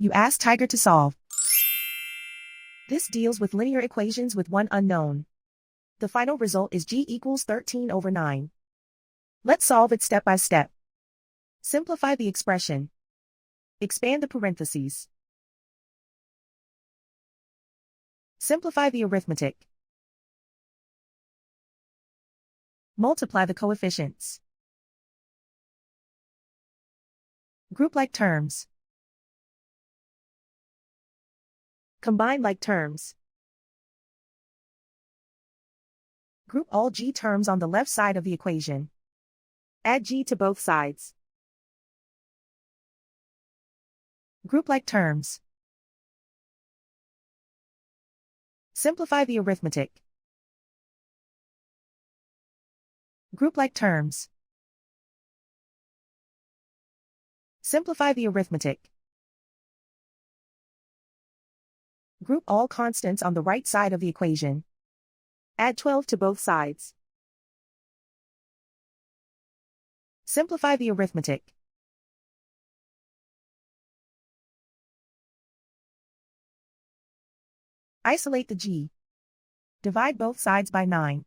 You ask Tiger to solve. This deals with linear equations with one unknown. The final result is g equals 13/9. Let's solve it step by step. Simplify the expression. Expand the parentheses. Simplify the arithmetic. Multiply the coefficients. Group like terms. Combine like terms. Group all g terms on the left side of the equation. Add g to both sides. Group like terms. Simplify the arithmetic. Group like terms. Simplify the arithmetic. Group all constants on the right side of the equation. Add 12 to both sides. Simplify the arithmetic. Isolate the g. Divide both sides by 9.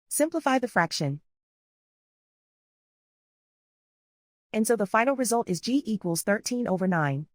Simplify the fraction. And so the final result is g equals 13/9.